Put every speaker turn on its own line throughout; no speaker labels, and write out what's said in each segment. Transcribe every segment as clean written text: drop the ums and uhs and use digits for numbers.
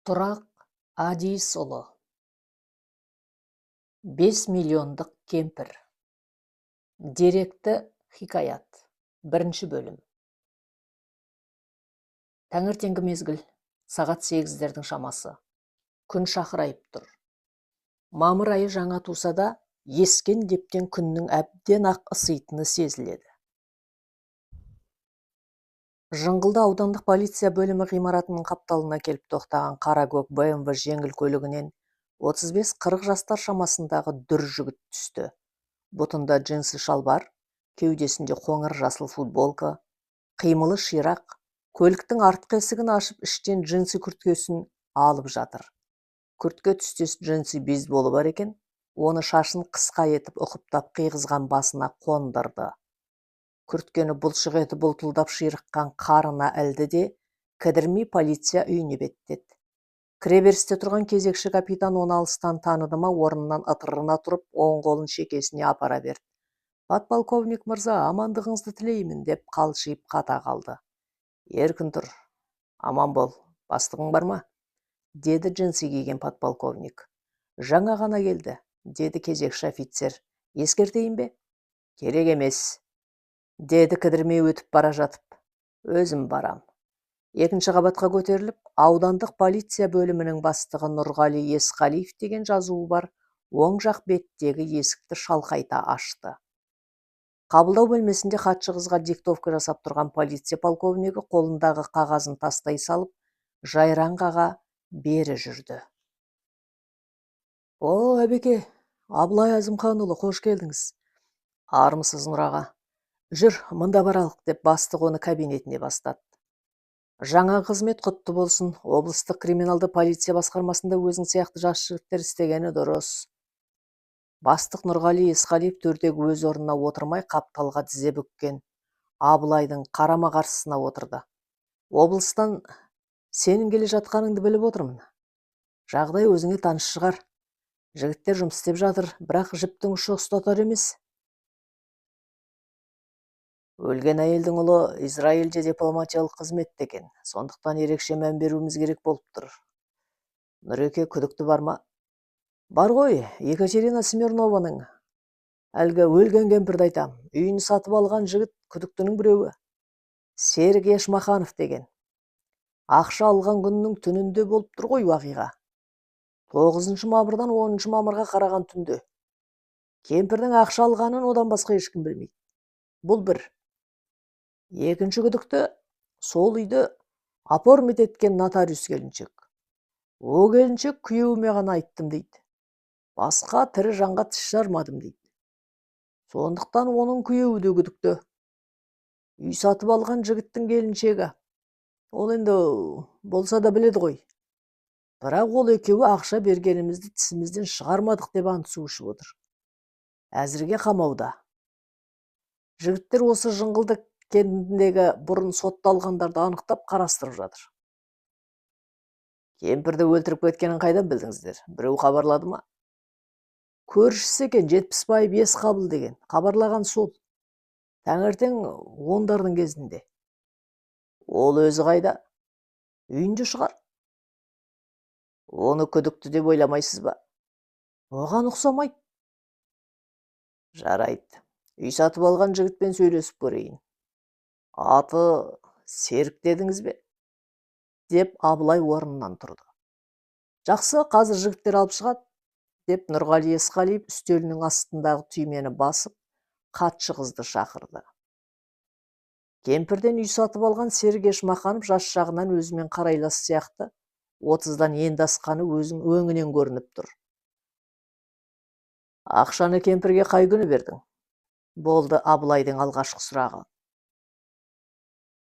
Тұрақ Адисұлы. 5 миллиондық кемпір. Деректі хикаят. 1 бөлім. Таңертеңгі мезгіл, сағат 8-дердің шамасы. Күн шақырайып тұр. Мамыр айы жаңа туса да, ескен дептен күннің әбден ақ ыситыны сезіледі. Жыңғылды аудандық полиция бөлімі ғимаратының қапталына келіп тоқтаған қара көк БМВ жеңіл көлігінен 35-40 жастар шамасындағы дүр жігіт түсті. Бұтында джинсы шалбар, кеудесінде қоңыр жасыл футболка, қимылы ширақ, көліктің артқы есігін ашып іштен джинсы күрткесін алып жатыр. Күртке түстес джинсы бейсболы бар екен, оны шашын қысқа етіп ұқыптап қиғызған басына қондырды. Күрткені бұлшық еті бұлтылдап ширыққан қарына ілді де, кідірмей полиция үйіне беттеді. Кіреберісте тұрған кезекші капитан оны алыстан таныды ма, орнынан ытырына тұрып, оң қолын шекесіне апара берді. «Подполковник мырза, амандығыңызды тілеймін» деп қалшиып қата қалды. «Еркін тұр, аман бол, бастығың бар ма?» деді джинсы киген подполковник. «Жаңа ғана келді», деді кезекші офицер. «Ескертейін бе?» «Керек емес», деді кідірмей өтіп бара жатып. «Өзім барам». Екінші қабатқа көтеріліп, аудандық полиция бөлімінің бастығы Нұрғали Есқалиев деген жазуы бар оң жақ беттегі есікті шалқайта ашты. Қабылдау бөлмесінде хатшы қызға диктовка жасап тұрған полиция полковнигі қолындағы қағазын тастай салып, Жайраң аға бері жүрді. «О, әбеке, Абылай Әзімханұлы, қош келдіңіз». «Армысыз Нұр аға?» «Жүр, мында баралық» деп бастық оны кабинетіне бастады. «Жаңа қызмет құтты болсын, облыстық криминалды полиция басқармасында өзің сияқты жас жігіттер істегені дұрыс». Бастық Нұрғали Есқалиев төрдегі өз орнына отырмай қапталға тізе бүккен Абылайдың қарама қарсысына отырды. «Облыстан сенің келе жатқаныңды біліп отырмын. Жағдай өзіңе таныс шығар. Жігіттер жұмыс істеп жатыр, бірақ жіптің ұшы ұстатар емес». «Өлген әйелдің ұлы Израильде дипломатиялық қызметте екен, сондықтан ерекше мән беруіміз керек болып тұр». «Нұреке, күдікті бар ма?» «Бар ғой, Екатерина Смирнованың. Әлгі өлген кемпірді айтам. Үйін сатып алған жігіт күдіктінің біреуі. Серік Ешмаханов деген. Ақша алған күннің түнінде болып тұр ғой уақиға. 9 мамырдан 10 мамырға қараған түнде. Кемпірдің ақша алғанын одан басқа ешкім білмейді. Бұл бір. Екінші күдікті сол үйді оформить еткен нотариус келіншек. О келіншек күйеуіме ғана айттым дейді. Басқа тірі жанға тіс жармадым дейді. Сондықтан оның күйеуі де күдікті. Үй сатып алған жігіттің келіншегі. Ол енді болса да біледі ғой. Бірақ ол екеуі ақша бергенімізді тісімізден шығармадық деп ант су ішіп отыр. Әзірге қамауда. Жігіттер осы Жыңғылды кентіндегі бұрын сотталғандарды анықтап қарастырып жатыр». «Кемпірді өлтіріп кеткенін қайдан білдіңіздер? Біреу хабарлады ма?» «Көршісі екен, Жетпісбаев Есқабыл деген. Хабарлаған сол. Таңертең 10-дардың кезінде». «Ол өзі қайда?» «Үйінде шығар». «Оны күдікті деп ойламайсыз ба?» «Оған ұқсамайды». «Жарайды. Үй сатып алған жігітпен сөйлесіп көрейін. Аты Серік дедіңіз бе?» деп Абылай орнынан тұрды. «Жақсы, қазір жігіттер алып шығады» деп Нұрғали Есқалиев үстелінің астындағы түймені басып, хатшы қызды шақырды. Кемпірден үй сатып алған Серік Ешмаханов жас жағынан өзімен қарайлас сияқты, 30-дан енді асқаны өзің өңінен көрініп тұр. «Ақшаны кемпірге қай күні бердің?» болды Абылайдың алғашқы сұрағы.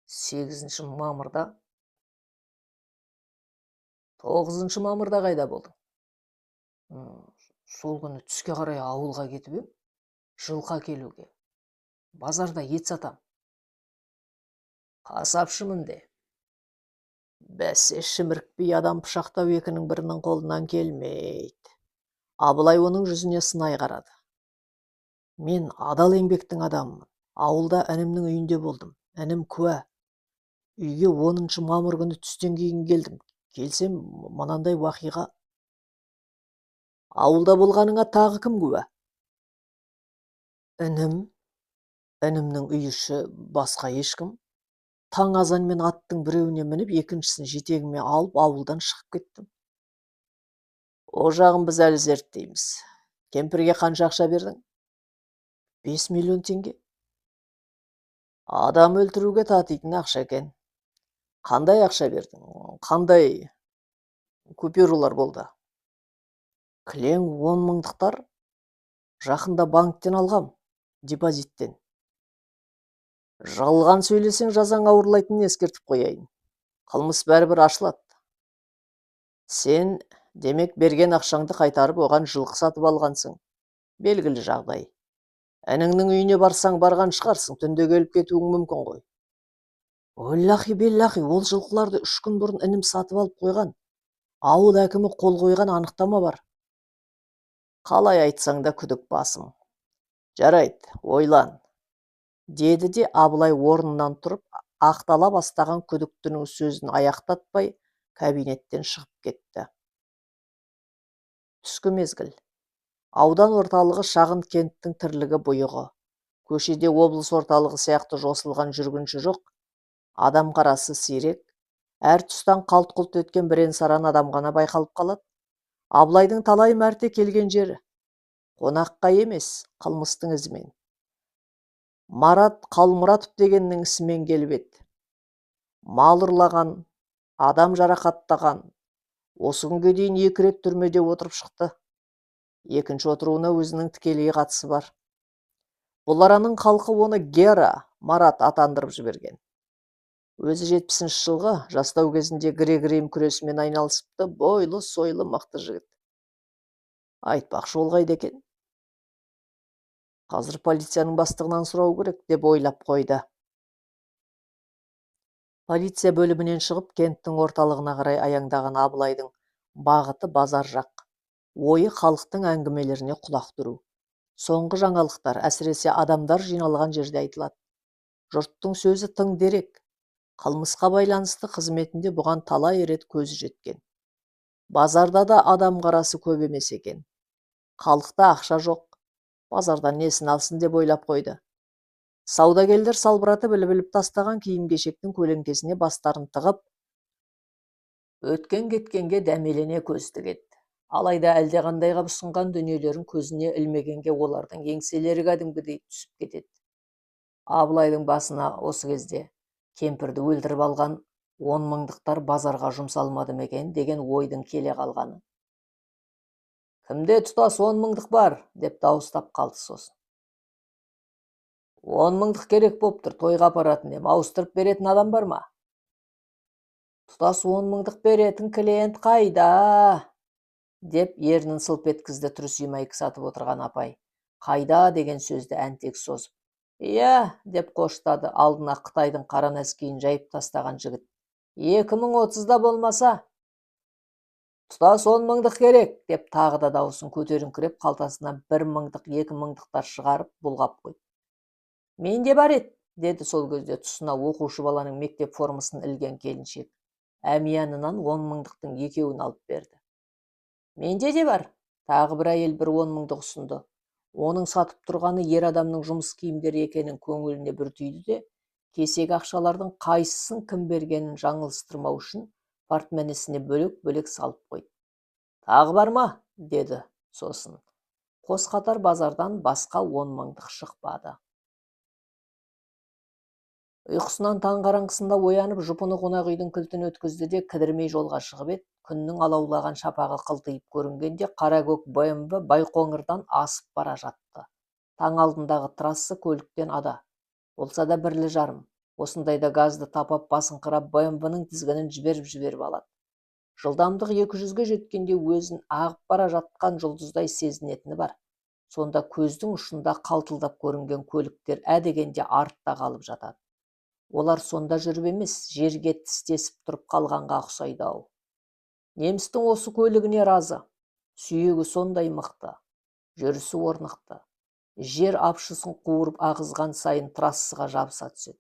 8 мамырда. 9 мамырда қайда болдың? Сол күні түске қарай ауылға кетіп ем, жылқы әкелуге. Базарда ет сатам. Қасапшымын де. Бәсе, шімірікпей адам пышақтау екінің бірінің қолынан келмейді. Абылай оның жүзіне сынай қарады. «Мен адал еңбектің адамымын. Ауылда інімнің үйінде болдым. Інім куә. Үйге 10 мамыр күні түстен кейін келдім. келсем, мынандай уақиға ауылда болғаныңа тағы кім куә? Інім, інімнің үй іші, басқа ешкім. Таң азанмен аттың біреуіне мініп, екіншісін жетегіме алып ауылдан шығып кеттім. О жағын біз әлі зерттейміз. Кемпірге қанша ақша бердің? 5 миллион теңге. Адам өлтіруге татитын ақша екен. Қандай ақша бердің? Қандай купюралар болды? Кілең 10 мыңдықтар. Жақында банктен алғам, депозиттен. Жалған сөйлесең жазаң ауырлайтынын ескертіп қояйын. Қылмыс бәрібір ашылады. Сен, демек, берген ақшаңды қайтарып, оған жылқы сатып алғансың. Белгілі жағдай. Ініңнің үйіне барсаң барған шығарсың, түнде келіп кетуің мүмкін ғой. Оллахи беллахи, ол жылқыларды 3 күн бұрын інім сатып алып қойған. Ауыл әкімі қол қойған анықтама бар. Қалай айтсаң да күдік басым. Жарайды, ойлан. Деді де Абылай орнынан тұрып, ақтала бастаған күдіктінің сөзін аяқтатпай, кабинеттен шығып кетті. Түскі мезгіл. Аудан орталығы шағын кенттің тірлігі бұйығы. Көшеде облыс орталығы сияқты жосылған жүргінші жоқ, адам қарасы сирек, әр тұстан қалт-құлт өткен бірен-саран адам ғана байқалып қалады. Абылайдың талай мәрте келген жері. Қонаққа емес, қылмыстың ізімен. Марат Қалмұратов дегеннің ісімен келіп еді. Мал ұрлаған, адам жарақаттаған, осы күнге дейін 2 рет түрмеде отырып шықты. Екінші отыруына өзінің тікелей қатысы бар. Бұл араның халқы оны Гера Марат атандырып жіберген. Өзі 70-ші жылғы жастау кезінде грек-рим күресімен айналысыпты, бойлы, сойлы, мықты жігіт. Айтпақшы, ол қайда екен? Қазір полицияның бастығынан сұрау керек, деп ойлап қойды. Полиция бөлімінен шығып, кенттің орталығына қарай аяңдаған Абылайдың бағыты базар жақ. Ойы халықтың әңгімелеріне құлақ түру. Соңғы жаңалықтар, әсіресе адамдар жиналған жерде айтылады. Жұрттың сөзі тың дерек. Қылмысқа байланысты қызметінде бұған талай рет көзі жеткен. Базарда да адам қарасы көп емес екен. Халықта ақша жоқ. Базардан несін алсын деп ойлап қойды. Саудагерлер салбыратып іліп тастаған киім-кешектің көлеңкесіне бастарын тығып, өткен-кеткенге дәмелене көз тігеді. Алайда әлдеқандайға ұсынған дүниелерін көзіне ілмегенге олардың еңселері кәдімгідей түсіп кетеді. Абылайдың басына осы кезде кемпірді өлтіріп алған 10 мыңдықтар базарға жұмсалмады ма екен деген ойдың келе қалғаны. Кімде тұтас 10 мыңдық бар, деп дауыстап қалды сосын. 10 мыңдық керек болып тұр, тойға апаратын ем, ауыстырып беретін адам бар ма? Тұтас 10 мыңдық беретін клиент қайда? Деп ернін сылп еткізді трусимайкі сатып отырған апай. Қайда деген сөзді әнтек созып. Иә, деп қоштады алдына Қытайдың қара нәскиін жайып тастаған жігіт. 2030-да болмаса? Тұтас 10 мыңдық керек, деп тағы да дауысын көтеріңкіреп қалтасынан 1 мыңдық, 2 мыңдықтар шығарып бұлғап қойды. Менде бар еді, деді сол кезде тұсына оқушы баланың мектеп формасын ілген келіншек. Әмиянынан 10 мыңдықтың екеуін алып берді. Менде де бар, тағы бір әйел бір 10 мыңдық ұсынды. Оның сатып тұрғаны ер адамның жұмыс киімдері екенін көңіліне бір түйді де, кесек ақшалардың қайсысын кім бергенін жаңылыстырмау үшін портмонесіне бөлек-бөлек салып қойды. Тағы бар ма? Деді сосын. Қос қатар базардан басқа 10 мыңдық шықпады. Ұйқысынан таң қараңғысында оянып, жұпыны қонақ үйдің кілтін өткізді де кідірмей жолға шығып еді. Күннің алаулаған шапағы қылтиып көрінгенде қара-көк БМВ Байқоңырдан асып бара жатты. Таң алдындағы трасса көліктен ада. Болса да бірлі жарым. Осындайда газды тапап басыңқырап БМВ-ның тізгінін жіберіп алады. Жылдамдық 200-ге жеткенде өзін ағып бара жатқан жұлдыздай сезінетіні бар. Сонда көздің ұшында қалтылдап көрінген көліктер әдегенде артта қалып жатады. Олар сонда жүріп емес, жерге тістесіп тұрып қалғанға ұқсайды ау. Немістің осы көлігіне разы. Сүйегі сондай мықты, жүрісі орнықты. Жер апшысын қуырып ағызған сайын трассаға жабыса түседі.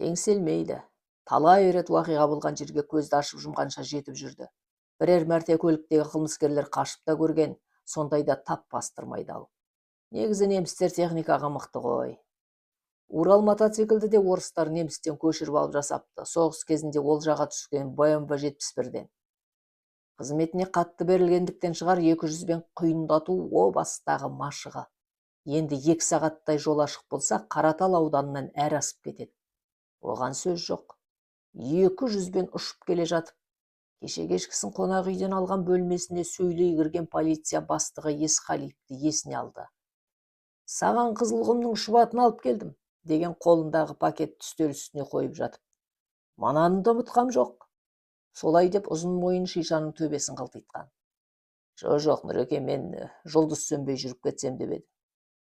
Теңселмейді, Талай рет уақиға болған жерге көзді ашып жұмғанша жетіп жүрді. Бірер мәрте көліктегі қылмыскерлер қашып та көрген, сондайда тап бастырмайды ал. Негізі немістер техникаға мықты ғой. Урал мотоциклді де орыстар немістен көшіріп алып жасапты. Соғыс кезінде олжаға түскен BMW 71-ден. Қызметіне қатты берілгендіктен шығар 200-бен құйындату о бастағы машығы. Енді 2 сағаттай жол ашық болса, Қаратал ауданынан әрі асып кетеді. Оған сөз жоқ. 200-бен ұшып келе жатып, кеше кешкісін қонақ үйден алған бөлмесіне сөйлей кірген полиция бастығы Есқалиевті есіне алды. Саған Қызылқұмның шұбатын алып келдім, деген қолындағы пакет үстел үстіне қойып жатып. Мананы да ұмытқам жоқ. Солай деп ұзын мойын шишаның төбесін қылтитқан. Жоқ, Нұреке, мен жұлдыз сөнбей жүріп кетсем деп едім.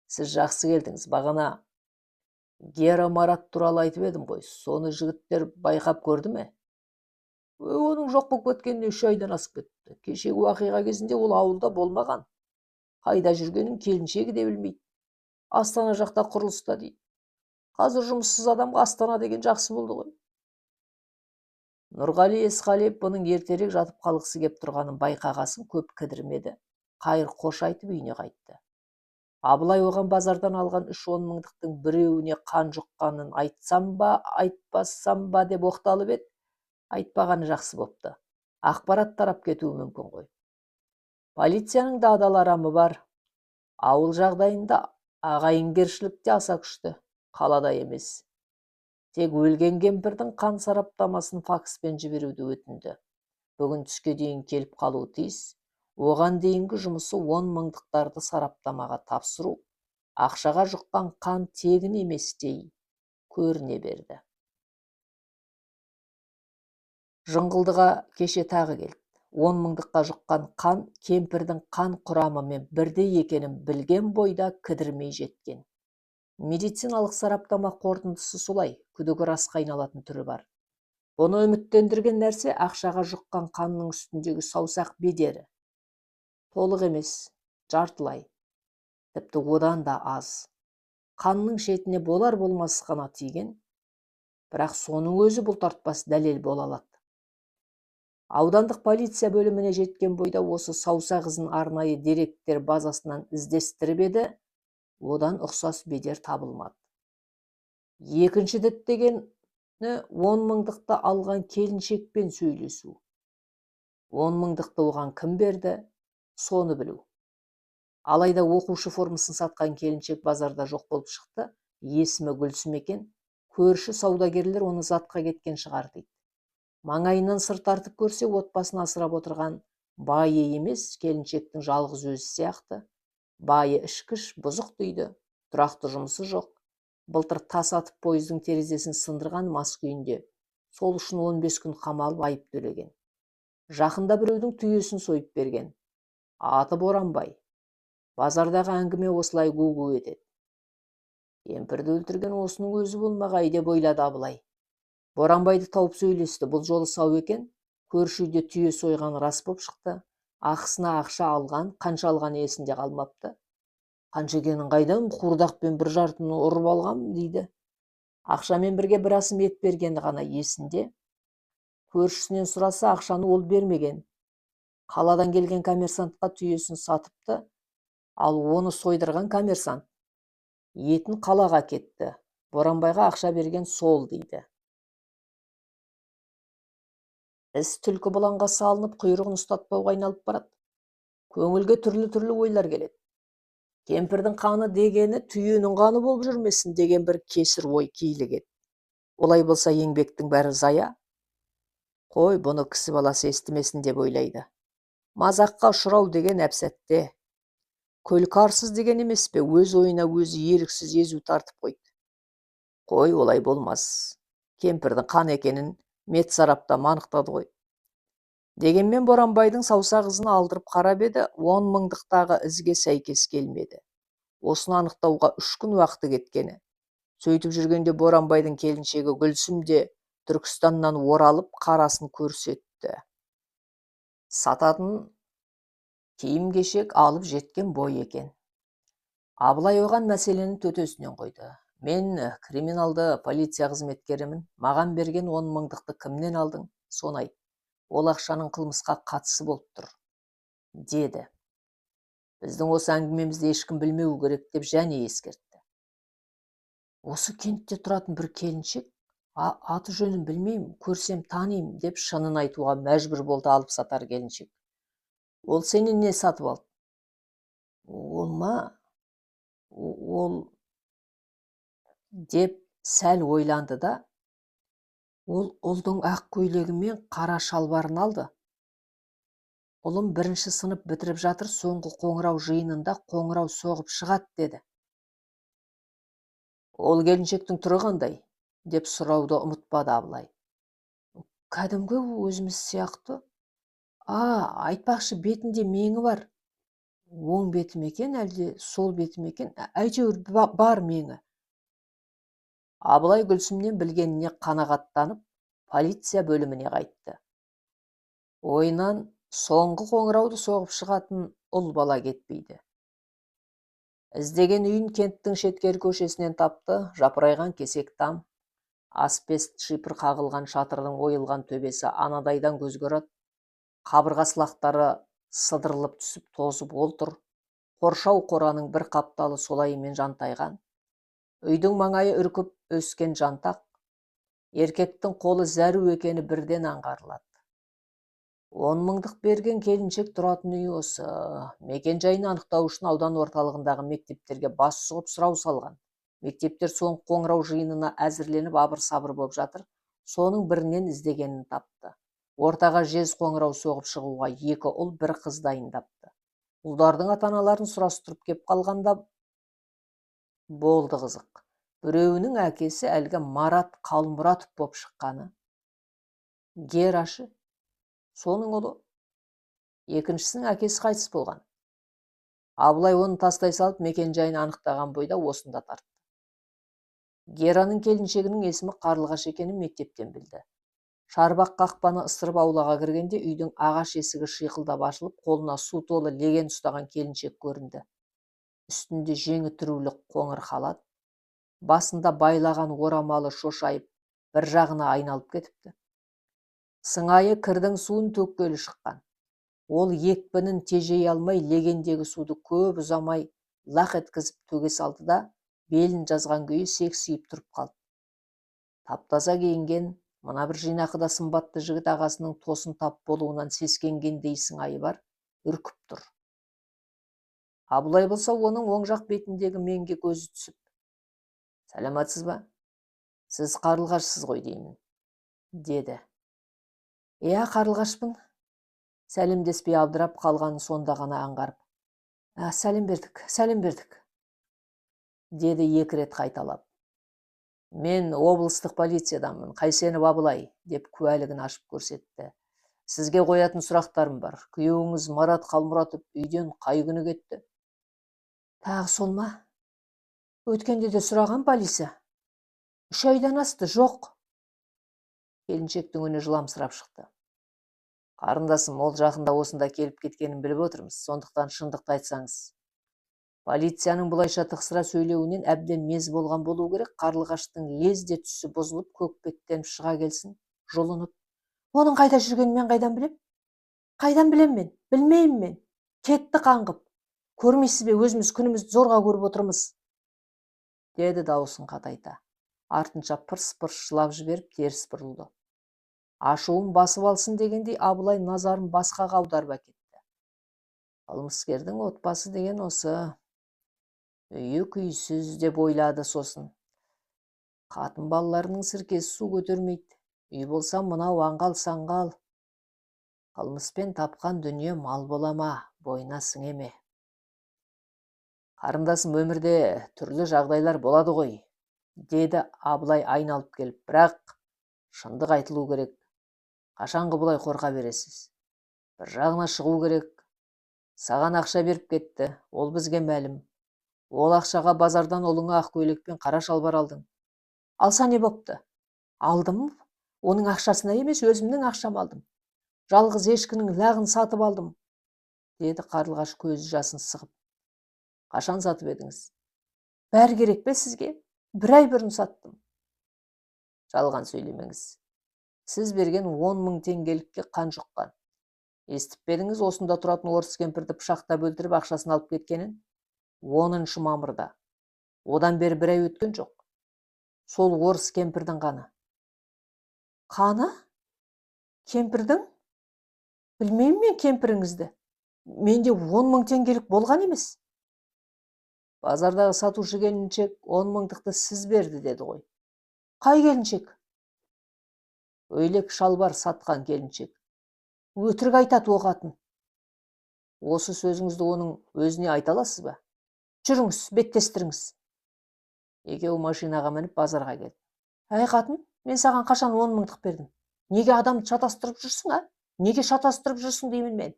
Сіз жақсы келдіңіз, бағана Гера Марат туралы айтып едім ғой, соны жігіттер байқап көрді ме? Оның жоқ болып кеткеніне 3 айдан асып кетті. Кешегі уақиға кезінде ол ауылда болмаған. Қайда жүргенін келіншегі де білмейді. Астана жақта құрылыста дейді. Қазір жұмыссыз адамға Астана деген жақсы болды ғой. Нұрғали Есқалиев бұның ертерек жатып қалғысы кеп тұрғанын байқағасын көп кідірмеді. Қайыр қош айтып үйіне қайтты. Абылай оған базардан алған 3-10 мыңдықтың біреуіне қан жұққанын айтсам ба, айтпасам ба деп оқталып еді. Айтпағаны жақсы бопты. Ақпарат тарап кетуі мүмкін ғой. Полицияның да адаларамы бар. Ауыл жағдайында ағайынгершілік те аса күшті. Қалада емес. Тек өлген кемпірдің қан сараптамасын факспен жіберуді өтінді. Бүгін түске дейін келіп қалуы тиіс. Оған дейінгі жұмысы 10 мыңдықтарды сараптамаға тапсыру. Ақшаға жұққан қан тегін емес дей көріне берді. Жыңғылдыға кеше тағы келді. 10 мыңдыққа жұққан қан кемпірдің қан құрамымен бірдей екенін білген бойда кідірмей жеткен. Медициналық сараптама қорытындысы солай, күдігі расқа айналатын түрі бар. Бұны үміттендірген нәрсе ақшаға жұққан қанның үстіндегі саусақ бедері. Толық емес, жартылай, тіпті одан да аз. Қанның шетіне болар болмас қана тиген, бірақ соның өзі бұлтартпас дәлел бола алады. Аудандық полиция бөліміне жеткен бойда осы саусақ ізін арнайы деректер базасынан іздестіріп еді, одан ұқсас бедер табылмады. Екінші діттегені 10 мыңдықты алған келіншекпен сөйлесу. 10 мыңдықты оған кім берді, соны білу. Алайда оқушы формасын сатқан келіншек базарда жоқ болып шықты, есімі Гүлсім екен, көрші саудагерлер оны затқа кеткен шығар дейді. Маңайынан сыр тартып көрсе, отбасын асырап отырған байы емес, келіншектің жалғыз өзі сияқты. Байы ішкіш, бұзық дейді, тұрақты жұмысы жоқ. Былтыр тас атып пойыздың терезесін сындырған мас күйінде. Сол үшін 15 күн қамалып айып төлеген. Жақында біреудің түйесін сойып берген. Аты Боранбай. Базардағы әңгіме осылай гу-гу етеді. Кемпірді өлтірген осының өзі болмағай деп ойлады Абылай. Боранбайды тауып сөйлесті, бұл жолы сау екен. Көрші үйде түйе сойған рас боп шықты. Ақысына ақша алған, қанша алған есінде қалмапты. Қанша екенін қайдан, қуырдақпен бір жартыны ұрып алғам дейді. Ақшамен бірге бір асым ет бергені ғана есінде. Көршісінен сұраса, ақшаны ол бермеген. Қаладан келген коммерсантқа түйесін сатыпты, ал оны сойдырған коммерсант етін қалаға кетті. Боранбайға ақша берген сол дейді. Іс түлкі бұланға салынып, құйрығын ұстатпауға айналып барады. Көңілге түрлі ойлар келеді. Кемпірдің қаны дегені түйенің қаны болып жүрмесін деген бір кесір ой килігеді. Олай болса еңбектің бәрі зая. Қой, бұны кісі баласы естімесін деп ойлайды. Мазаққа ұшырау деген әпсәтте. Көлкарсыз деген емес пе, өз ойына өзі еріксіз езу тартып қойды. Қой, олай болмас. Кемпірдің қан екенін медсараптама анықтады ғой. Дегенмен Боранбайдың саусақ ізін алдырып қарап еді, 10 мыңдықтағы ізге сәйкес келмеді. Осыны анықтауға 3 күн уақыты кеткені. Сөйтіп жүргенде Боранбайдың келіншегі Гүлсім де Түркістаннан оралып қарасын көрсетті. Сататын киім-кешек алып жеткен бой екен. Абылай оған мәселені төтесінен қойды. Мен криминалды полиция қызметкерімін. Маған берген 10 мыңдықты кімнен алдың? Соны айт. Ол ақшаның қылмысқа қатысы болып тұр, деді. Біздің осы әңгімемізді ешкім білмеуі керек деп және ескертті. Осы кентте тұратын бір келіншек, аты жөнін білмеймін, көрсем танимын деп шынын айтуға мәжбүр болды алып сатар келіншек. Ол сенен не сатып алды? Ол ма? Ол деп сәл ойланды да, ол ұлдың ақ көйлегі мен қара шалбарын алды. Ұлым 1-ші сынып бітіріп жатыр, соңғы қоңырау жиынында қоңырау соғып шығады, деді. Ол келіншектің түрі қандай? Деп сұрауды ұмытпады Абылай. Кәдімгі өзіміз сияқты. Айтпақшы, бетінде меңі бар. Оң беті ме екен, әлде сол беті ме екен? Әйтеуір бар меңі. Абылай Гүлсімнен білгеніне қанағаттанып, полиция бөліміне қайтты. Ойынан соңғы қоңырауды соғып шығатын ұл бала кетпейді. Іздеген үйін кенттің шеткері көшесінен тапты. Жапырайған кесек там, асбест шипыр қағылған шатырдың ойылған төбесі анадайдан көзге ұрады. Қабырға сылақтары сыдырылып түсіп тозып отыр. Қоршау қораның бір қапталы солайымен жантайған. Үйдің маңайы үркіп өскен жантақ. Еркектің қолы зәру екені бірден аңғарылады. 10 мыңдық берген келіншек тұратын үй осы. Мекен жайын анықтау үшін аудан орталығындағы мектептерге бас сұғып сұрау салған. Мектептер соңғы қоңырау жиынына әзірленіп абыр-сабыр болып жатыр. Соның бірінен іздегенін тапты. Ортаға жез қоңырау соғып шығуға 2 ұл, 1 қыз дайындапты. Ұлдардың ата-аналарын сұрастырып кеп қалғанда болды қызық. Біреуінің әкесі әлгі Марат Қалмұратов боп шыққаны. Герашы, соның ұлы. Екіншісінің әкесі қайтыс болған. Абылай оны тастай салып мекен жайын анықтаған бойда осында тартты. Гераның келіншегінің есімі Қарлығаш екенін мектептен білді. Шарбақ қақпаны ысырып аулаға кіргенде үйдің ағаш есігі шиқылдап ашылып, қолына су толы леген ұстаған келіншек көрінді. Үстінде жеңі түрулі қоңыр халат, басында байлаған орамалы шошайып, бір жағына айналып кетіпті. Сыңайы кірдің суын төккелі шыққан. Ол екпінін тежей алмай легендегі суды көп ұзамай лақ еткізіп төге салды да, белін жазған күйі сексиіп тұрып қалды. Таптаза киінген, мына бір жинақыда сымбатты жігіт ағасының тосын тап болуынан сескенгендей сыңайы бар, үркіп тұр. Абылай болса оның оң жақ бетіндегі менге көзі түсіп: «Сәлематсыз ба? Сіз Қарлығашсыз ғой деймін», деді. «Иә, Қарлығашпын», сәлемдеспей абдырап қалғанын сонда ғана аңғарып: «Сәлем бердік», деді 2 рет қайталап. «Мен облыстық полициядамын, Қайсенов Абылай», деп куәлігін ашып көрсетті. «Сізге қоятын сұрақтарым бар. Күйеуіңіз Марат Қалмұратов үйден қай күні кетті?» «Тағы сол ма? Өткенде де сұраған полиция. 3 айдан асты, жоқ». Келіншектің үні жыламсырап шықты. «Қарындасым, ол жақында осында келіп кеткенін біліп отырмыз, сондықтан шындықты айтсаңыз». Полицияның бұлайша тықсыра сөйлеуінен әбден мез болған болу керек. Қарлығаштың лезде түсі бұзылып, көкбеттеніп шыға келсін, жұлынып: «Оның қайда жүргенін мен қайдан білем? Қайдан білем мен? Білмеймін мен. Кетті қаңғып. Көрмейсіз бе, өзіміз күнімізді зорға көріп отырмыз», деді дауысын қатайта. Артынша пырс-пырс жылап жіберіп теріс бұрылды. Ашуын басып алсын дегендей Абылай назарын басқаға аударып әкетті. Қылмыскердің отбасы деген осы. Үйі күйсіз деп ойлады сосын. Қатын балаларының сіркесі су көтермейді. Үй болса мынау аңғал-саңғал. Қылмыспен тапқан дүние мал бола ма, бойына сіңе ме? «Қарындасым, өмірде түрлі жағдайлар болады ғой», деді Абылай айналып келіп. «Бірақ шындық айтылу керек. Қашанғы бұлай қорқа бересіз? Бір жағына шығу керек. Саған ақша беріп кетті, ол бізге мәлім. Ол ақшаға базардан ұлыңа ақ көйлек пен қара шалбар алдың. Алса не бопты? Алдым, оның ақшасына емес, өзімнің ақшам алдым. Жалғыз ешкінің лағын сатып алдым», деді Қарлығаш көз жасын сығып. «Қашан сатып едіңіз?» «Бәрі керек пе сізге? 1 ай бұрын саттым. Жалған сөйлемеңіз. Сіз берген 10 мың теңгелікке қан жұққан. Естіп пе едіңіз осында тұратын орыс кемпірді пышақтап өлтіріп ақшасын алып кеткенін? 10 мамырда. Одан бері 1 ай өткен жоқ. Сол орыс кемпірдің қаны. Қаны? Кемпірдің? Білмеймін мен кемпіріңізді. Менде 10 мың теңгелік болған емес. Базардағы сатушы келіншек 10 мыңдықты сіз берді деді ғой. Қай келіншек? Өйлек шалбар сатқан келіншек. Өтірік айтады о қатын. Осы сөзіңізді оның өзіне айта аласыз ба? Жүріңіз, беттестіріңіз. Екеуі машинаға мініп базарға келді. Әй қатын, мен саған қашан 10 мыңдық бердім? Неге адамды шатастырып жүрсің, а? Неге шатастырып жүрсің деймін мен?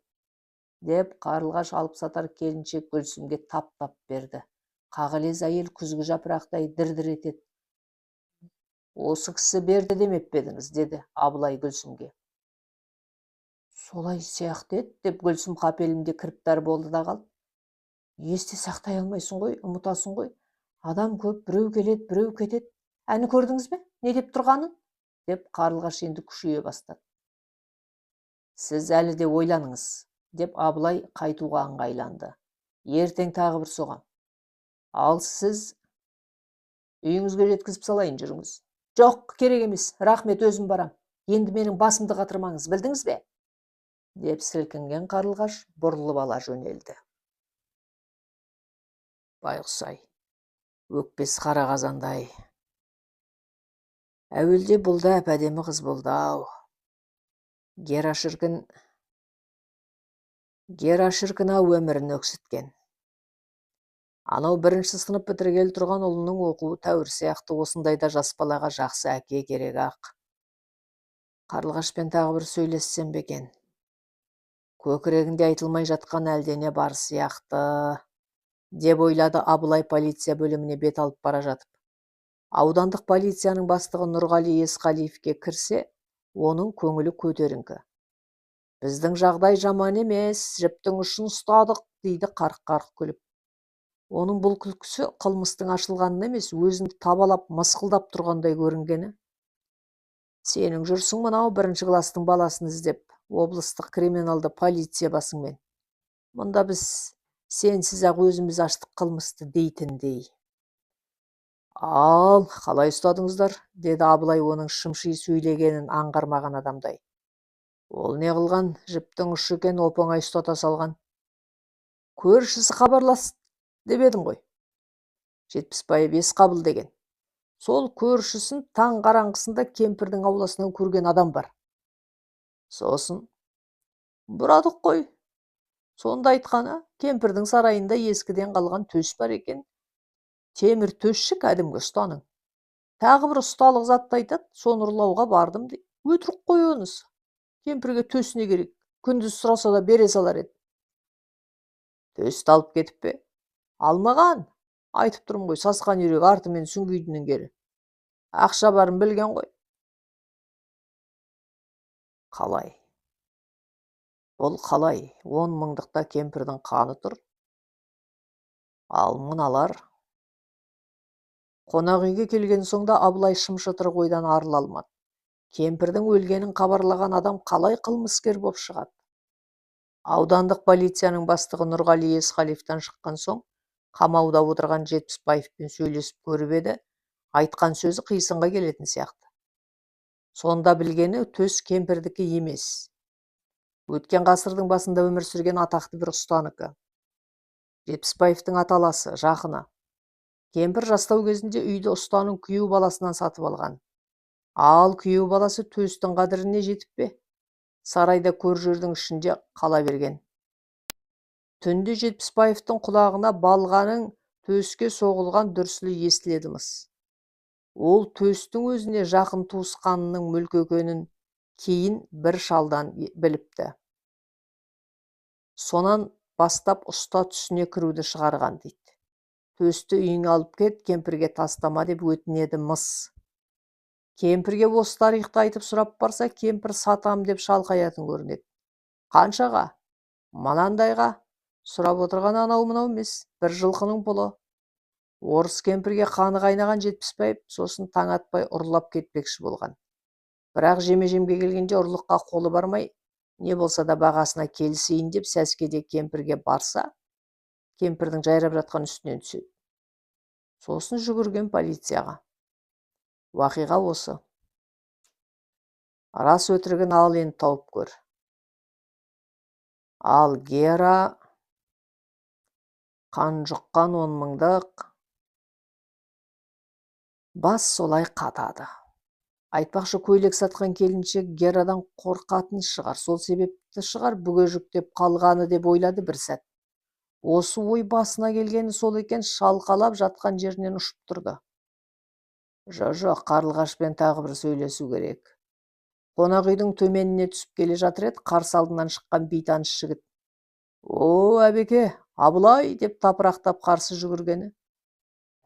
Деп қарлығаш алып сатар келіншек Гүлсімге тап-тап берді. Қағылез әйел күзгі жапырақтай дір-дір етеді. Осы кісі берді демеп пе едіңіз, деді Абылай Гүлсімге. Солай сияқты еді, деп Гүлсім қапелімде кіріптар болды да қалды. Есте сақтай алмайсың ғой, ұмытасың ғой. Адам көп, біреу келеді, біреу кетеді. Әні көрдіңіз бе? Не деп тұрғанын? Деп қарлығаш енді күшейе бастады. Сіз әлі де ойланыңыз, деп Абылай қайтуға ыңғайланды. Ертең тағы бір соғам. Ал сіз үйіңізге жеткізіп салайын, жүріңіз. Жоқ, керек емес, рахмет, өзім барам. Енді менің басымды қатырмаңыз, білдіңіз бе? Деп сілкінген қарлығаш бұрылып ала жөнелді. Байғұс-ай, өкпесі қара қазандай. Әуелде бұл да әп-әдемі қыз болды ау. Гера шіркін-ау өмірін өксіткен. Анау 1-ші сынып бітіргелі тұрған ұлының оқуы тәуір сияқты, осындайда жас балаға жақсы әке керек ақ. Қарлығашпен тағы бір сөйлессем бе екен? Көкірегінде айтылмай жатқан әлдене бар сияқты, деп ойлады Абылай полиция бөліміне бет алып бара жатып. Аудандық полицияның бастығы Нұрғали Есқалиевке кірсе, оның көңілі көтеріңкі. Біздің жағдай жаман емес, жіптің ұшын ұстадық, дейді қарқ-қарқ күліп. Оның бұл күлкісі қылмыстың ашылғанын емес, өзін табалап, мысқылдап тұрғандай көрінгені. Сенің жүрсің мынау 1-ші кластың баласын іздеп, облыстық криминалды полиция басыңмен. Мұнда біз сенсіз-ақ өзіміз аштық қылмысты дейтіндей. Ал, қалай ұстадыңыздар? Деді Абылай оның шымши сөйлегенін аңғармаған адамдай. Ол не қылған? Жіптің ұшы екен, оп-оңай ұстата салған. Көршісі хабарлас деп едің ғой. Жетпісбаев Есқабыл деген. Сол көршісін таң қараңғысында кемпірдің ауласынан көрген адам бар. Сосын бұрадық қой. Сонда айтқаны, кемпірдің сарайында ескіден қалған төс бар екен. Темір төсші кәдімгі ұстаның. Тағы бір ұсталық затты айтады, соны ұрлауға бардым дейді. Өтірік қой онысы. Кемпірге төс не керек? Күндіз сұраса да бере салар еді. Төсті алып кетіп пе? Алмаған. Айтып тұрмын ғой, сасқан үйрек артымен сүңгитінен кері. Ақша барын білген ғой. Қалай? Бұл қалай? 10 мыңдықта кемпірдің қаны тұр. Ал мыналар. Қонақ үйге келген соң да Абылай шымшытыр ойдан арыла алмады. Кемпірдің өлгенін хабарлаған адам қалай қылмыскер боп шығады? Аудандық полицияның бастығы Нұрғали Есқалиевтан шыққан соң, қамауда отырған Жетпісбаевпен сөйлесіп көріп еді, айтқан сөзі қисынға келетін сияқты. Сонда білгені төс кемпірдікі емес. Өткен ғасырдың басында өмір сүрген атақты бір ұстаныкі. Жетпісбаевтың аталасы, жақыны. Кемпір жастау кезінде үйді ұстаның күйеу баласынан сатып алған. Ал күйеу баласы төстің қадіріне жетіп пе? Сарайда көр жердің ішінде қала берген. Түнде Жетпісбаевтың құлағына балғаның төске соғылған дүрсілі естіледі-міс. Ол төстің өзіне жақын туысқанының мүлкі екенін кейін бір шалдан біліпті. Сонан бастап ұста түсіне кіруді шығарған дейді. Төсті үйіңе алып кет, кемпірге тастама деп өтінеді мыс. Кемпірге осы тарихты айтып сұрап барса, кемпір сатам деп шалқаятын көрінеді. Қаншаға? Мынандайға. Сұрап отырған анау-мынау емес, бір жылқының пұлы. Орыс кемпірге қаны қайнаған Жетпісбаев сосын таң атпай ұрлап кетпекші болған. Бірақ жеме-жемге келгенде ұрлыққа қолы бармай, не болса да бағасына келісейін деп сәскеде кемпірге барса, кемпірдің жайрап жатқан үстінен түседі. Сосын жүгірген полицияға. Уақиға осы. Рас өтірігін ал енді тауып көр. Ал Гера қан жұққан 10 мыңдық. Бас солай қатады. Айтпақшы, көйлек сатқан келіншек Герадан қорқатын шығар. Сол себепті шығар бүге жүктеп қалғаны деп ойлады бір сәт. Осы ой басына келгені сол екен, шалқалап жатқан жерінен ұшып тұрды. Жоқ, Қарлығашпен тағы бір сөйлесу керек. Қонақ үйдің төменіне түсіп келе жатыр еді, қарсы алдынан шыққан бейтаныс жігіт. О, әбеке, Абылай деп тапырақтап қарсы жүгіргені.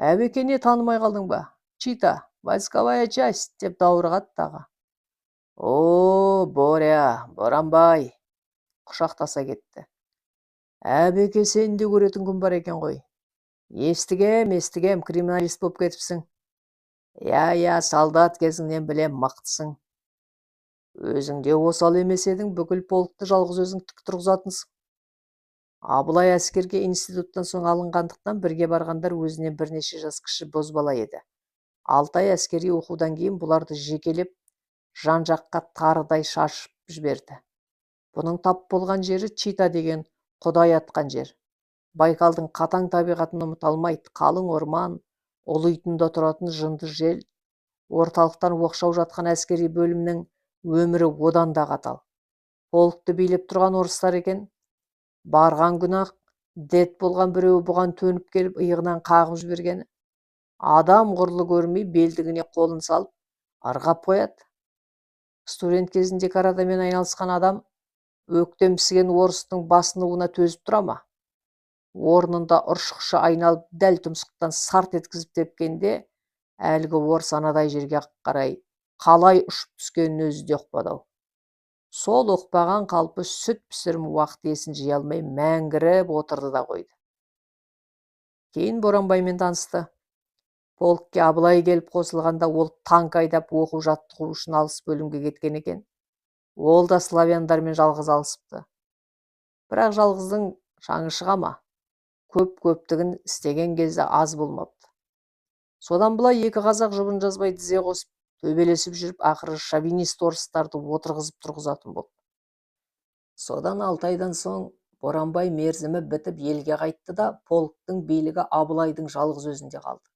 Әбеке, не танымай қалдың ба? Чита, войсковая часть деп даурығады тағы. О, Боря, Боранбай, құшақтаса кетті. Әбеке, сен де көретін күн бар екен ғой. Естігем, криминалист болып кетіпсің. Я, солдат кезіңнен білем, мықтысың. Өзің де осал емес едің, бүкіл полкты жалғыз өзің тік тұрғызатынсың. Абылай әскерге институттан соң алынғандықтан бірге барғандар өзінен бірнеше жас кіші бозбала еді. 6 ай әскери оқудан кейін бұларды жекелеп, жан-жаққа тарыдай шашып жіберді. Бұның тап болған жері Чита деген құдай атқан жер. Байкалдың қатаң табиғатын ұмыта алмайды. Қалың орман, ұлитында тұратын жынды жел, орталықтан оқшау жатқан әскери бөлімнің өмірі одан да қатал. Полкты билеп тұрған орыстар екен. Барған күні-ақ дет болған біреуі бұған төніп келіп иығынан қағып жібергені. Адам құрлы көрмей белдігіне қолын салып, ырғап қояды. Студент кезінде каратэмен айналысқан адам өктем піскен орыстың басынуына төзіп тұра ма? Орнында ұршықшы айналып дәл тұмсықтан сарт еткізіп тепкенде, әлгі орыс анадай жерге қарай қалай ұшып түскенін өзі де ұқпады-ау. Сол ұқпаған қалпы сүт пісірім уақыт есін жия алмай мәңгіріп отырды да қойды. Кейін Боранбаймен танысты. Полкке Абылай келіп қосылғанда ол танк айдап оқу жаттығу үшін алыс бөлімге кеткен екен. Ол да славяндармен жалғыз алысыпты. Бірақ жалғыздың шаңы шыға ма? Көптігін істеген кезде аз болмапты. Содан былай екі қазақ жұбын жазбай тізе қосып, төбелесіп жүріп, ақыры шовинист орыстарды отырғызып тұрғызатын болды. Содан 6 айдан соң Боранбай мерзімі бітіп елге қайтты да, полктың билігі Абылайдың жалғыз өзінде қалды.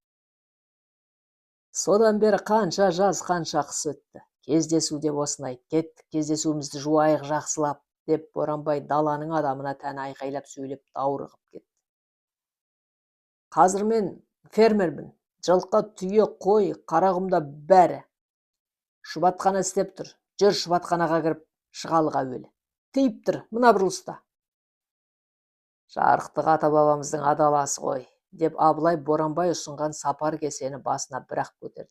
Содан бері қанша жаз, қанша қыс өтті. Кездесу деп осыны айт, кеттік кездесуімізді жуайық жақсылап, деп Боранбай даланың адамына тән айқайлап сөйлеп даурығып кетті. Қазір мен фермермін. Жылқы, түйе, қой, қарақұмда бәрі. Шұбатхана істеп тұр. Жүр шұбатханаға кіріп шығалық әуелі. Тиіп тұр, мына бұрылыста. Жарықтық ата бабамыздың адаласы ғой, деп Абылай Боранбай ұсынған сапар кесені басына бір-ақ көтерді.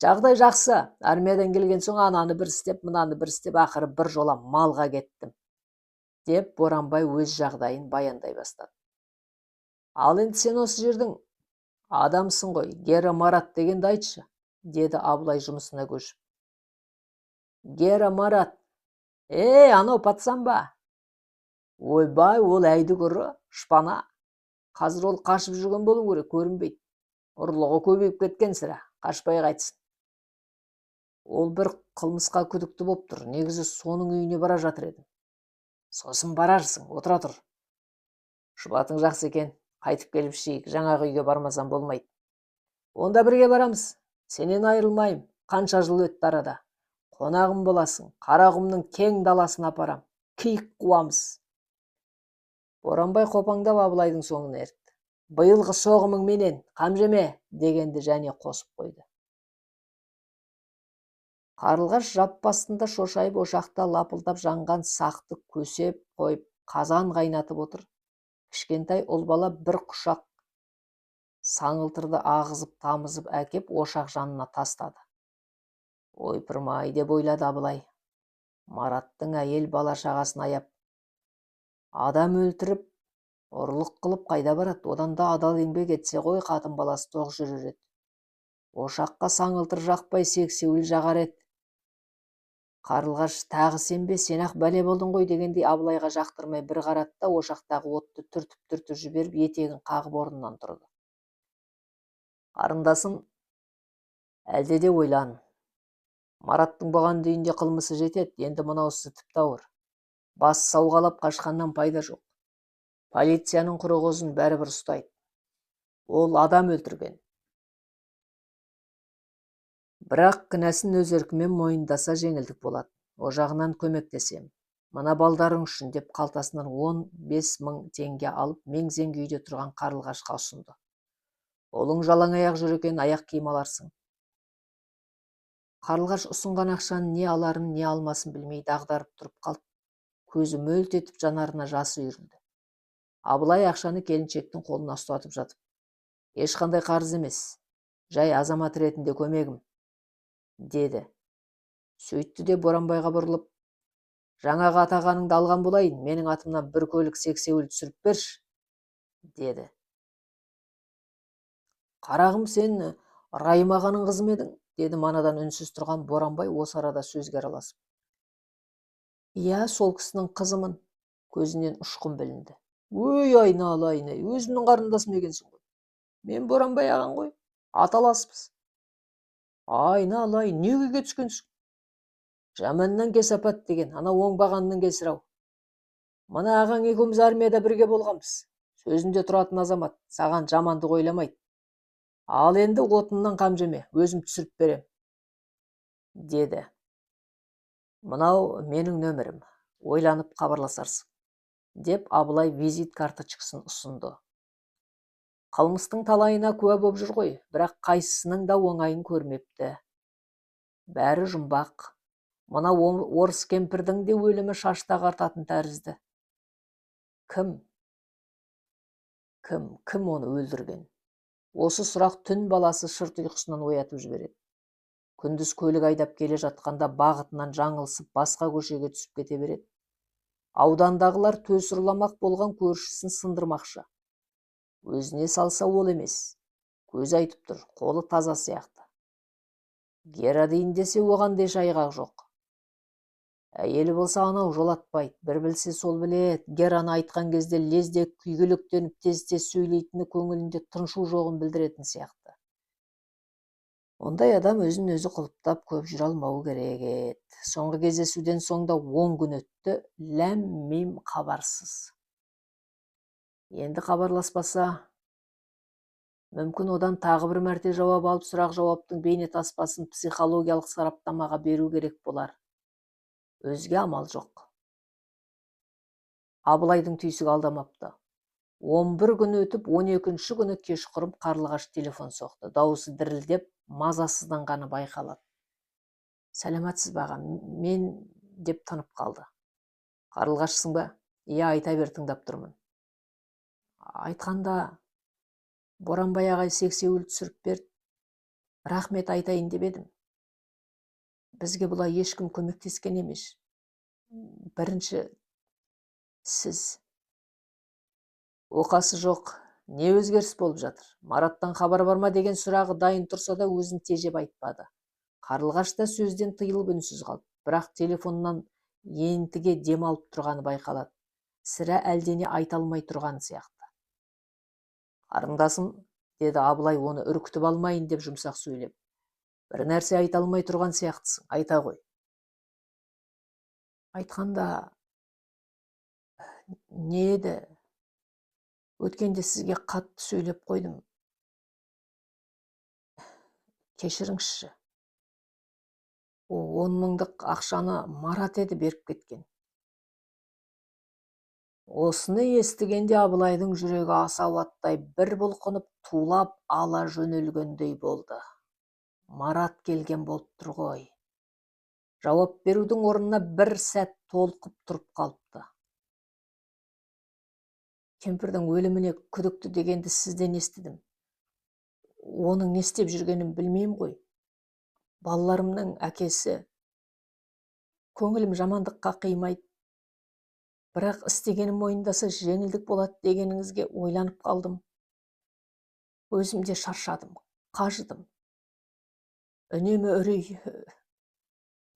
Жағдай жақсы. Армиядан келген соң ананы бір істеп, мынаны бір істеп, ақыры бір жола малға кеттім, деп Боранбай өз жағдайын баяндай бастады. Ал енді сен осы жердің адамсың ғой, Гера Марат дегенді айтшы, деді Абылай жұмысына көшіп. Гера Марат. Анау патсан ба? Ойбай, ол әйді көрі, шпана. Қазір ол қашып жүрген болу керек, көрінбейді. Ұрлығы көбейіп кеткен сірә, қашпай қайтсын. Ол бір қылмысқа күдікті боп тұр, негізі соның үйіне бара жатыр едім. Сосын барарсың, отыра тұр. Шұбатың жақсы екен, қайтып келіп ішейік, жаңағы үйге бармасам болмайды. Онда бірге барамыз, сенен айырылмайым, қанша жыл өтті арада. Қонағым боласың, Қарақұмның кең даласын апарам, киік қуамыз. Боранбай қопаңдап Абылайдың соңына ертті. Биылғы соғымың менен, қам жеме, дегенді және қосып қойды. Қарлығаш жап басында шошайып ошақта лапылдап жанған сақты көсеп қойып, қазан қайнатып отыр. Кішкентай ұл бала бір құшақ саңылтырды ағызып тамызып әкеп ошақ жанына тастады. Ойпырмай деп ойлады Абылай. Мараттың әйел бала шағасын аяп, адам өлтіріп, Ұрлық қылып қайда барады, одан да адал еңбек етсе ғой, қатын баласы тоқ жүрер еді. Ошаққа саңылтыр жақпай сексеуіл жағар еді. Қарлығаш тағы сен бе, сен-ақ бәле болдың ғой дегендей Абылайға жақтырмай бір қарады да ошақтағы отты түртіп жіберіп етегін қағып орнынан тұрды. Қарындасым, әлде де ойлан. Мараттың бұған дейінде қылмысы жетеді, енді мынаусы тіпті ауыр. Бас сауғалап қашқаннан пайда жоқ. Полицияның құрығызын бәрібір ұстайды. Ол адам өлтірген. Бірақ кінәсін өз еркімен мойындаса жеңілдік болады. О жағынан көмектесем. Мына балдарың үшін деп қалтасынан 15 мың теңге алып мең-зең үйде тұрған Қарлығашқа ұсынды. Олың жалаң аяқ жүр екен, аяқ киім аларсың. Қарлығаш ұсынған ақшаны не аларын, не алмасын білмей дағдарып тұрып қалды. Көзі мөлт етіп жанарына жасы үйірілді. Абылай ақшаны келіншектің қолына ұстатып жатып: ешқандай қарыз емес, жай азамат ретінде көмегім, деді. Сөйтті де Боранбайға бұрылып: жаңағы атағаныңды алған болайын, менің атымнан бір көлік сексеуіл түсіріп берші, деді. Қарағым, сен Раймағаның қызы ма едің? Деді манадан үнсіз тұрған Боранбай осы арада сөзге араласып. Иә, сол кісінің қызымын. Көзінен ұшқын білінді. Өй, айналайын, өзімнің қарындасым екенсің ғой. Мен Боранбай ағаң ғой, аталаспыз. Айналайын, не күйге түскенсің? Жаманнан кесапат деген, ана оңбағанның кесірі-ау. Мына ағаң екеуміз армияда бірге болғанбыз. Сөзінде тұратын азамат, саған жамандық ойламайды. Ал енді отыннан қам жеме, өзім түсіріп берем, деді. Мынау менің нөмірім, ойланып хабарласарсың, деп Абылай визит карточкасын ұсынды. Қылмыстың талайына куә боп жүр ғой, бірақ қайсысының да оңайын көрмепті. Бәрі жұмбақ. Мына орыс кемпірдің де өлімі шашта артатын тәрізді. Кім оны өлдірген? Осы сұрақ түн баласы шырт ұйқысынан оятып жібереді. Күндіз көлік айдап келе жатқанда бағытынан жаңылысып басқа көшеге түсіп кете береді. Аудандағылар төс ұрламақ болған көршісін сындырмақшы. Өзіне салса ол емес. Көз айтып тұр, қолы таза сияқты. Гера дейін десе оған деш айғақ жоқ. Әйелі болса анау жолатпайды, бір білсе сол білет. Гераны айтқан кезде лезде күйгелектеніп тез-тез сөйлейтіні көңілінде тыншу жоғын білдіретін сияқты. Ондай адам өзін өзі құлыптап көп жүре алмауы керек еді. Соңғы кездесуден соң да 10 күн өтті, ләм-мим хабарсыз. Енді хабарласпаса, мүмкін одан тағы бір мәрте жауап алып, сұрақ-жауаптың бейнетаспасын психологиялық сараптамаға беру керек болар. Өзге амал жоқ. Абылайдың түйсігі алдамапты. 11 күн өтіп, 12-ші күні кешқұрым Қарлығаш телефон соқты. Дауысы дірілдеп, мазасызданғаны байқалады. Сәлематсыз ба аға, мен деп тынып қалды. Қарлығашсың ба? Иә, айта бер, тыңдап тұрмын. Айтқанда, Боранбай ағай сексеуіл түсіріп берді. Рахмет айтайын деп едім. Бізге бұлай ешкім көмектескен емес. Бірінші сіз. Оқасы жоқ, не өзгеріс болып жатыр? Мараттан хабар бар ма деген сұрағы дайын тұрса да өзін тежеп айтпады. Қарлығаш та сөзден тыйылып үнсіз қалды, бірақ телефоннан ентіге дем алып тұрғаны байқалады. Сірә әлдене айта алмай тұрғаны сияқты. Қарындасым, деді Абылай оны үркітіп алмайын деп жұмсақ сөйлеп. Бір нәрсе айта алмай тұрған сияқтысың, айта ғой. Айтқанда, не еді? Өткенде сізге қатты сөйлеп қойдым. Кешіріңізші. 10 мыңдық ақшаны Марат еді беріп кеткен. Осыны естігенде Абылайдың жүрегі асауаттай бір бұлқынып тулап ала жөнелгендей болды. Марат келген болып тұр ғой. Жауап берудің орнына бір сәт толқып тұрып қалыпты. Кемпірдің өліміне күдікті дегенді сізден естідім. Оның не істеп жүргенін білмеймін ғой. Балаларымның әкесі. Көңілім жамандыққа қимайды. Бірақ істегенім мойындаса жеңілдік болады дегеніңізге ойланып қалдым. Өзім де шаршадым, қажыдым. Үнемі үрей.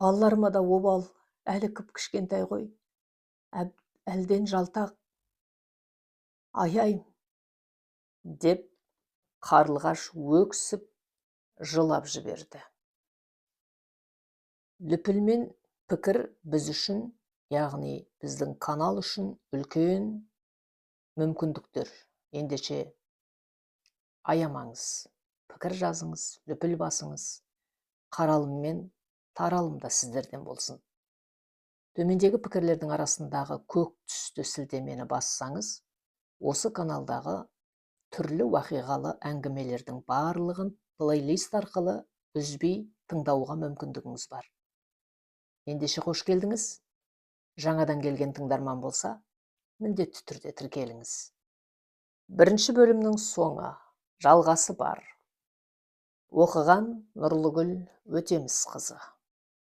Балаларыма да обал, әлі кішкентай ғой. Әлден жалтақ. Аяйм, деп қарлығаш өксіп, жылап жіберді. Лүпіл пікір біз үшін, яғни біздің канал үшін үлкен мүмкіндіктер. Ендеше аямаңыз, пікір жазыңыз, лүпіл басыңыз. Қаралым мен таралым да сіздерден болсын. Төмендегі пікірлердің арасындағы көк түсті сілтемені бассаңыз, осы каналдағы түрлі уақиғалы әңгімелердің барлығын плейлист арқылы үзбей тыңдауға мүмкіндігіңіз бар. Ендеше қош келдіңіз. Жаңадан келген тыңдарман болса, міндетті түрде тіркеліңіз. Бірінші бөлімнің соңы, жалғасы бар. Оқыған Нұрлыгүл Өтемісқызы.